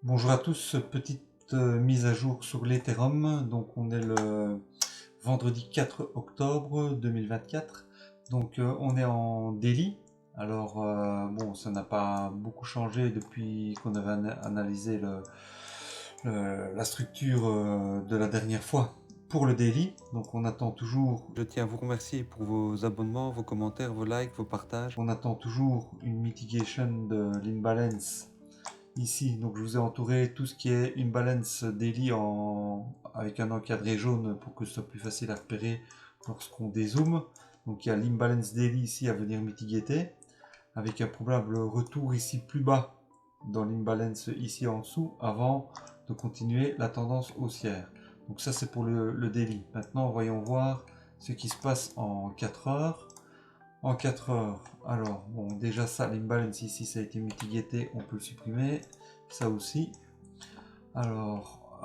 Bonjour à tous, petite mise à jour sur l'Ethereum. Donc on est le vendredi 4 octobre 2024. Donc on est en daily. Alors bon, ça n'a pas beaucoup changé depuis qu'on avait analysé la structure de la dernière fois pour le daily. Donc on attend toujours. Je tiens à vous remercier pour vos abonnements, vos commentaires, vos likes, vos partages. On attend toujours une mitigation de l'imbalance ici. Donc je vous ai entouré tout ce qui est imbalance daily avec un encadré jaune pour que ce soit plus facile à repérer lorsqu'on dézoome. Donc il y a l'imbalance daily ici à venir mitiguer avec un probable retour ici plus bas dans l'imbalance ici en dessous avant de continuer la tendance haussière. Donc ça c'est pour le daily. Maintenant voyons voir ce qui se passe en 4 heures. En 4 heures, alors bon, déjà ça, l'imbalance ici, ça a été mitigué, on peut le supprimer. Ça aussi. Alors,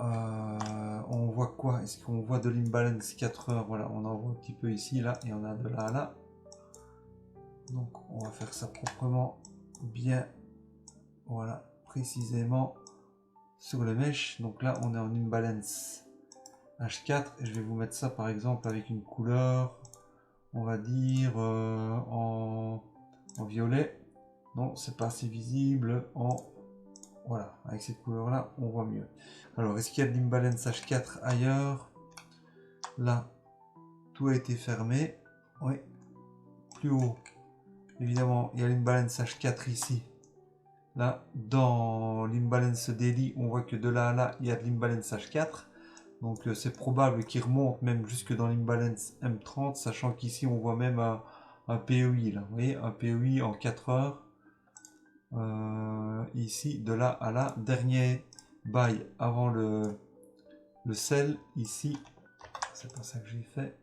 on voit quoi? Est-ce qu'on voit de l'imbalance 4 heures? Voilà, on en voit un petit peu ici, là, et on a de là à là. Donc, on va faire ça proprement, bien, voilà, précisément sur le mesh. Donc là, on est en imbalance H4. Et je vais vous mettre ça, par exemple, avec une couleur, on va dire, en violet. Non, c'est pas assez visible. Voilà, avec cette couleur là, on voit mieux. Alors, est-ce qu'il y a de l'imbalance H4 ailleurs? Là, tout a été fermé. Oui, plus haut. Évidemment, il y a l'imbalance H4 ici. Là, dans l'imbalance daily, on voit que de là à là, il y a de l'imbalance H4. Donc, c'est probable qu'il remonte même jusque dans l'imbalance M30, sachant qu'ici, on voit même un POI. Là. Vous voyez, un POI en 4 heures. Ici, de là à là, dernier bail avant le sell, ici, c'est pas ça que j'ai fait,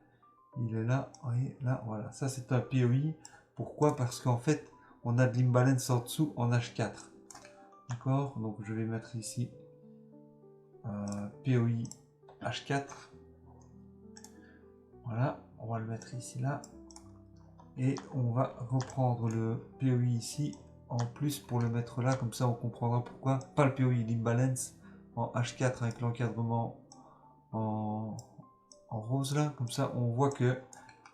il est là, vous voyez, là, voilà, ça c'est un POI, pourquoi? Parce qu'en fait, on a de l'imbalance en dessous en H4, d'accord, donc je vais mettre ici POI H4, voilà, on va le mettre ici, là, et on va reprendre le POI ici, en plus pour le mettre là, comme ça on comprendra pourquoi, pas le POI, l'imbalance en H4 avec l'encadrement en rose là, comme ça on voit que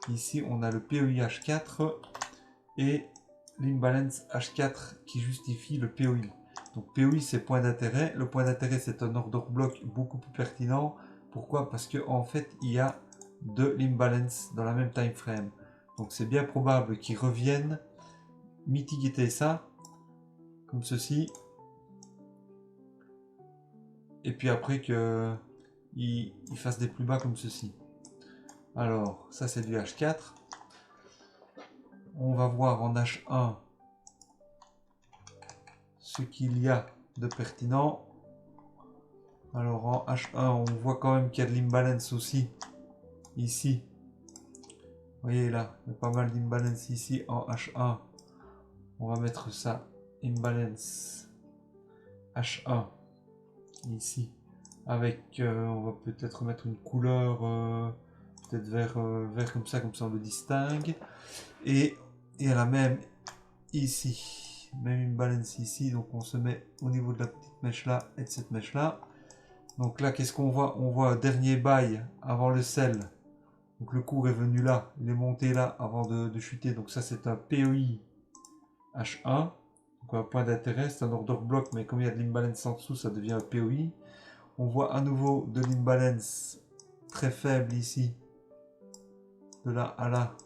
ici on a le POI H4 et l'imbalance H4 qui justifie le POI. Donc POI c'est point d'intérêt, le point d'intérêt c'est un order block beaucoup plus pertinent. Pourquoi? Parce que en fait il y a de l'imbalance dans la même time frame. Donc c'est bien probable qu'ils reviennent mitiguer ça comme ceci. Et puis après que il fasse des plus bas comme ceci. Alors ça c'est du H4. On va voir en H1 ce qu'il y a de pertinent. Alors en H1 on voit quand même qu'il y a de l'imbalance aussi ici. Vous voyez là, il y a pas mal d'imbalance ici en H1. On va mettre ça, imbalance H1 ici. Avec, on va peut-être mettre une couleur peut-être vert comme ça on le distingue. Et il y a la même ici, même imbalance ici, donc on se met au niveau de la petite mèche là et de cette mèche là. Donc là, qu'est-ce qu'on voit? On voit un dernier bail avant le sell. Donc le cours est venu là, il est monté là avant de chuter. Donc ça, c'est un POI H1. Donc un point d'intérêt, c'est un order block, mais comme il y a de l'imbalance en dessous, ça devient un POI. On voit à nouveau de l'imbalance très faible ici. De là à là,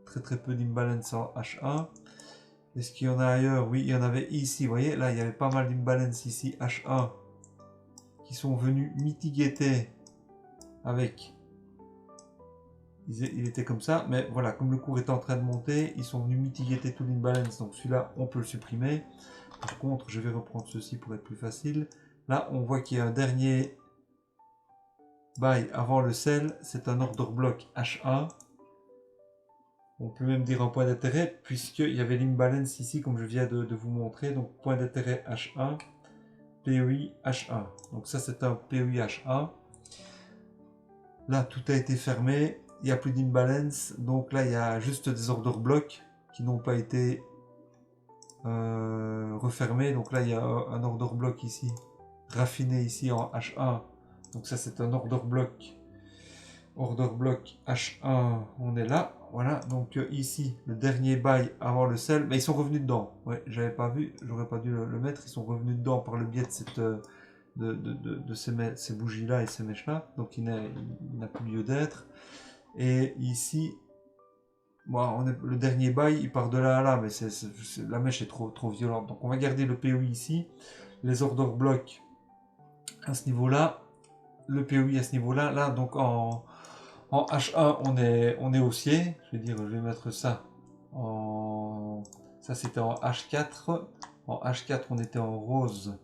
très peu d'imbalance en H1. Est-ce qu'il y en a ailleurs? Oui, il y en avait ici. Vous voyez, là, il y avait pas mal d'imbalance ici, H1, qui sont venus mitiguer avec. Il était comme ça, mais voilà, comme le cours est en train de monter, ils sont venus mitiguer tout l'imbalance. Donc celui-là, on peut le supprimer. Par contre, je vais reprendre ceci pour être plus facile. Là, on voit qu'il y a un dernier buy avant le sell. C'est un order block H1. On peut même dire un point d'intérêt, puisqu'il y avait l'imbalance ici, comme je viens de vous montrer. Donc point d'intérêt H1, POI H1. Donc ça, c'est un POI H1. Là, tout a été fermé. Il n'y a plus d'imbalance. Donc là, il y a juste des order blocks qui n'ont pas été refermés. Donc là, il y a un order block ici raffiné ici en H1. Donc ça c'est un order block. Order block H1, on est là. Voilà, donc ici, le dernier bail avant le sell. Mais ils sont revenus dedans. Ouais, j'avais pas vu, j'aurais pas dû le mettre. Ils sont revenus dedans par le biais de cette... de ces bougies-là et ces mèches-là. Donc il n'a plus lieu d'être. Et ici, bon, le dernier bail, il part de là à là, mais la mèche est trop violente. Donc on va garder le POI ici, les order blocks à ce niveau-là, le POI à ce niveau-là. Là, donc en H1, on est haussier. Je vais dire, je vais mettre ça en... Ça, c'était en H4. En H4, on était en rose.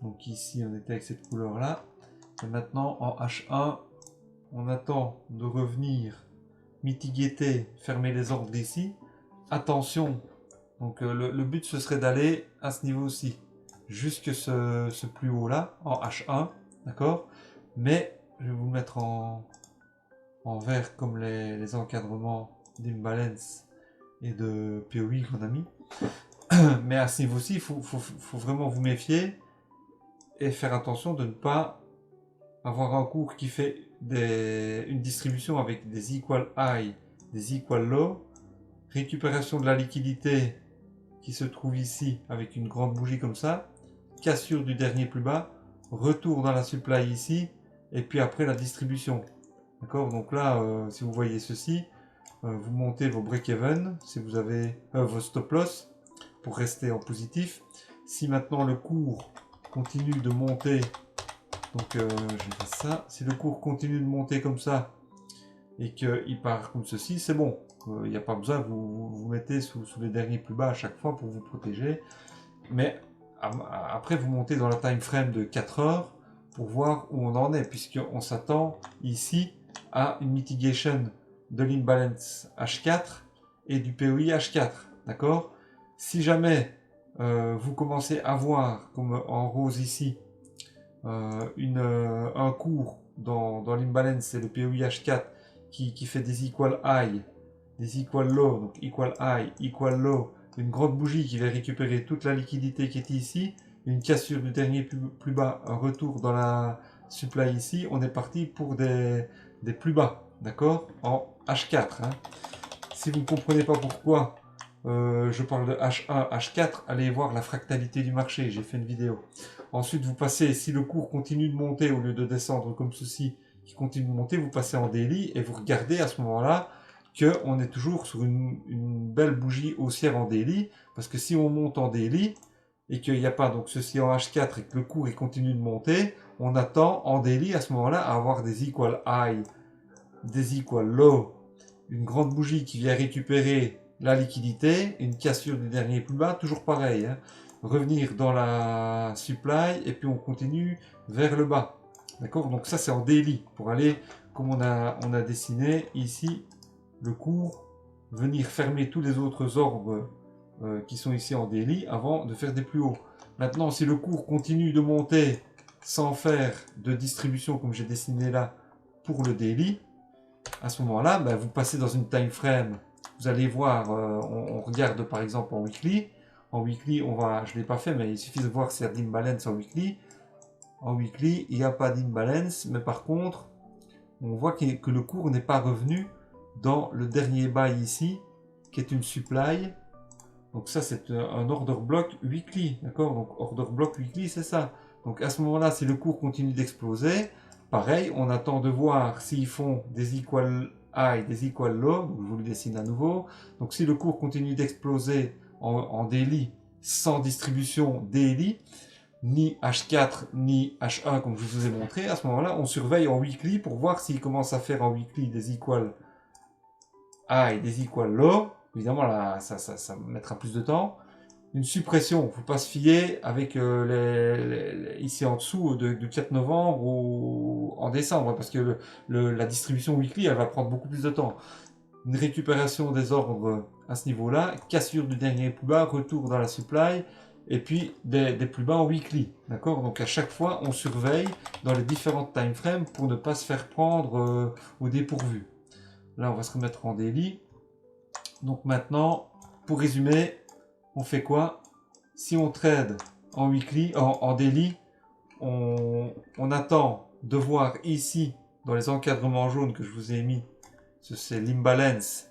Donc ici, on était avec cette couleur-là. Et maintenant, en H1, on attend de revenir mitiguer, fermer les ordres ici. Attention, donc le but ce serait d'aller à ce niveau-ci, jusque ce plus haut-là, en H1, d'accord. Mais je vais vous le mettre en vert comme les encadrements d'imbalance et de POI qu'on a mis. Mais à ce niveau-ci, il faut vraiment vous méfier et faire attention de ne pas avoir un cours qui fait une distribution avec des equal high, des equal low, récupération de la liquidité qui se trouve ici avec une grande bougie comme ça, cassure du dernier plus bas, retour dans la supply ici, et puis après la distribution. D'accord. Donc là, si vous voyez ceci, vous montez vos break-even, si vous avez vos stop-loss, pour rester en positif. Si maintenant le cours continue de monter, donc je vais faire ça, si le cours continue de monter comme ça, et qu'il part comme ceci, c'est bon. Il n'y a pas besoin, vous mettez sous les derniers plus bas à chaque fois pour vous protéger. Mais après, vous montez dans la time frame de 4 heures pour voir où on en est, puisqu'on s'attend ici à une mitigation de l'imbalance H4 et du POI H4. D'accord. Si jamais vous commencez à voir, comme en rose ici, un cours dans l'imbalance, c'est le POI H4 qui fait des equal high, des equal low, donc equal high, equal low, une grande bougie qui va récupérer toute la liquidité qui était ici, une cassure du dernier plus bas, un retour dans la supply ici, on est parti pour des plus bas, d'accord, en H4. Hein. Si vous ne comprenez pas pourquoi je parle de H1, H4, allez voir la fractalité du marché, j'ai fait une vidéo. Ensuite, vous passez, si le cours continue de monter au lieu de descendre comme ceci, qui continue de monter, vous passez en daily et vous regardez à ce moment-là qu'on est toujours sur une belle bougie haussière en daily, parce que si on monte en daily et qu'il n'y a pas donc ceci en H4 et que le cours il continue de monter, on attend en daily à ce moment-là à avoir des equal high, des equal low, une grande bougie qui vient récupérer la liquidité, une cassure du dernier plus bas, toujours pareil, hein. Revenir dans la supply et puis on continue vers le bas. D'accord. Donc ça c'est en daily pour aller comme on a dessiné ici le cours, venir fermer tous les autres ordres qui sont ici en daily avant de faire des plus hauts. Maintenant si le cours continue de monter sans faire de distribution comme j'ai dessiné là pour le daily, à ce moment-là ben, vous passez dans une time frame. Vous allez voir, on regarde par exemple en weekly. En weekly, je ne l'ai pas fait, mais il suffit de voir s'il y a d'imbalance en weekly. En weekly, il n'y a pas d'imbalance, mais par contre, on voit que le cours n'est pas revenu dans le dernier buy ici, qui est une supply. Donc ça, c'est un order block weekly, d'accord. Donc order block weekly, c'est ça. Donc à ce moment-là, si le cours continue d'exploser, pareil, on attend de voir s'ils font des equal high, des equal low. Donc je vous le dessine à nouveau. Donc si le cours continue d'exploser en daily, sans distribution daily, ni H4 ni H1 comme je vous ai montré, à ce moment-là, on surveille en weekly pour voir s'il commence à faire en weekly des equal high, des equal low. Évidemment, là, ça mettra plus de temps. Une suppression, il ne faut pas se fier avec ici en dessous du 4 novembre ou en décembre, parce que la distribution weekly, elle va prendre beaucoup plus de temps. Une récupération des ordres à ce niveau-là, cassure du dernier plus bas, retour dans la supply, et puis des plus bas en weekly. D'accord. Donc à chaque fois, on surveille dans les différentes time frames pour ne pas se faire prendre au dépourvu. Là, on va se remettre en daily. Donc maintenant, pour résumer, on fait quoi? Si on trade en weekly, en daily, on attend de voir ici, dans les encadrements jaunes que je vous ai mis, c'est l'imbalance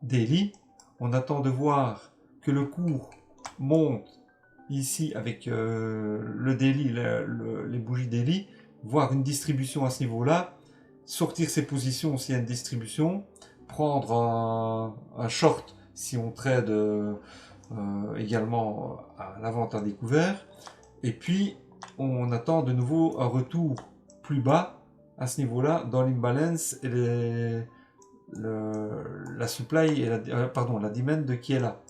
daily. On attend de voir que le cours monte ici avec le daily, les bougies daily, voir une distribution à ce niveau-là, sortir ses positions s'il y a une distribution, prendre un short si on trade également à la vente à découvert, et puis on attend de nouveau un retour plus bas à ce niveau-là dans l'imbalance et la supply et la demand qui est là.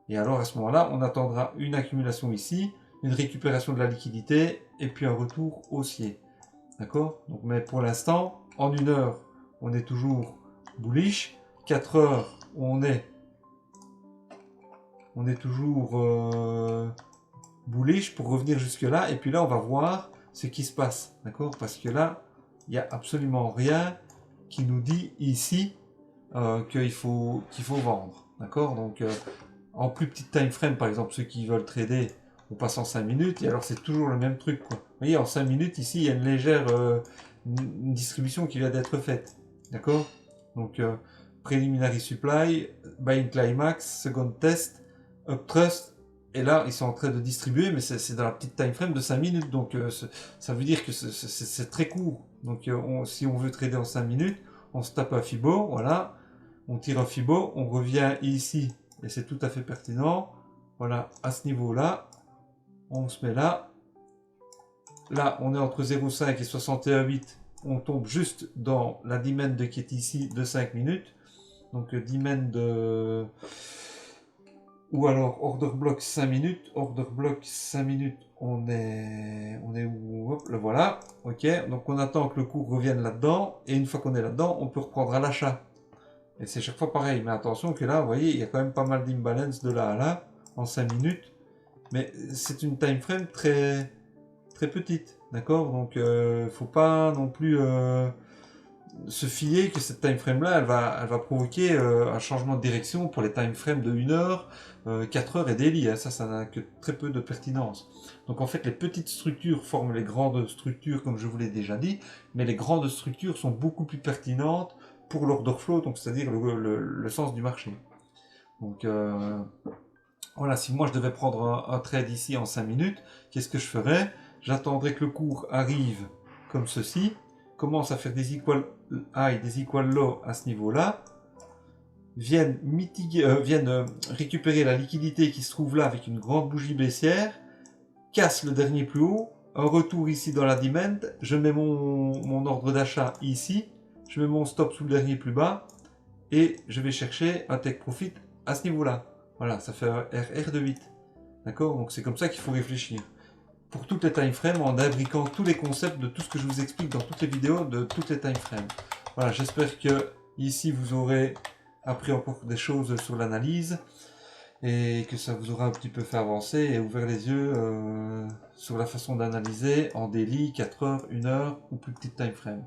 Et alors à ce moment-là, on attendra une accumulation ici, une récupération de la liquidité et puis un retour haussier. D'accord? Donc, mais pour l'instant, en 1 heure, on est toujours bullish. 4 heures, on est toujours bullish pour revenir jusque là. Et puis là, on va voir ce qui se passe. D'accord? Parce que là, il n'y a absolument rien qui nous dit ici qu'il faut vendre. D'accord? Donc, en plus petite time frame, par exemple, ceux qui veulent trader, on passe en 5 minutes, et alors c'est toujours le même truc, quoi. Vous voyez, en 5 minutes, ici, il y a une légère une distribution qui vient d'être faite. D'accord? Donc, preliminary supply, buying climax, second test, up trust, et là, ils sont en train de distribuer, mais c'est dans la petite time frame de 5 minutes, donc ça veut dire que c'est très court. Donc, si on veut trader en 5 minutes, on se tape un Fibo, voilà, on tire un Fibo, on revient ici, et c'est tout à fait pertinent. Voilà, à ce niveau-là, on se met là. Là, on est entre 0,5 et 61,8. On tombe juste dans la demand qui est ici de 5 minutes. Donc, demand de... Ou alors, order block 5 minutes. Order block 5 minutes, on est où? Hop, le voilà. Ok, donc on attend que le cours revienne là-dedans. Et une fois qu'on est là-dedans, on peut reprendre à l'achat. Et c'est chaque fois pareil, mais attention que là, vous voyez, il y a quand même pas mal d'imbalance de là à là, en 5 minutes. Mais c'est une time frame très, très petite, d'accord? Donc, faut pas non plus se fier que cette time frame là, elle va provoquer un changement de direction pour les time frames de 1 heure, 4 heures et daily. Hein. Ça n'a que très peu de pertinence. Donc en fait, les petites structures forment les grandes structures, comme je vous l'ai déjà dit, mais les grandes structures sont beaucoup plus pertinentes pour l'order flow, donc c'est-à-dire le sens du marché. Donc voilà, si moi je devais prendre un trade ici en 5 minutes, qu'est-ce que je ferais? J'attendrais que le cours arrive comme ceci, commence à faire des equal high, des equal low à ce niveau-là, viennent récupérer la liquidité qui se trouve là avec une grande bougie baissière, casse le dernier plus haut, un retour ici dans la demand, je mets mon ordre d'achat ici, je mets mon stop sous le dernier plus bas, et je vais chercher un take profit à ce niveau-là. Voilà, ça fait un RR de 8. D'accord? Donc c'est comme ça qu'il faut réfléchir. Pour toutes les time frames, en imbriquant tous les concepts de tout ce que je vous explique dans toutes les vidéos de toutes les time frames. Voilà, j'espère que ici vous aurez appris encore des choses sur l'analyse et que ça vous aura un petit peu fait avancer et ouvert les yeux sur la façon d'analyser en daily, 4 heures, 1 heure ou plus petite time frame.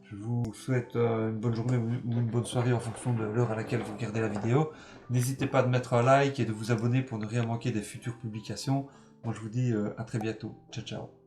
Je vous souhaite une bonne journée ou une bonne soirée en fonction de l'heure à laquelle vous regardez la vidéo. N'hésitez pas à mettre un like et de vous abonner pour ne rien manquer des futures publications. Moi je vous dis à très bientôt. Ciao ciao.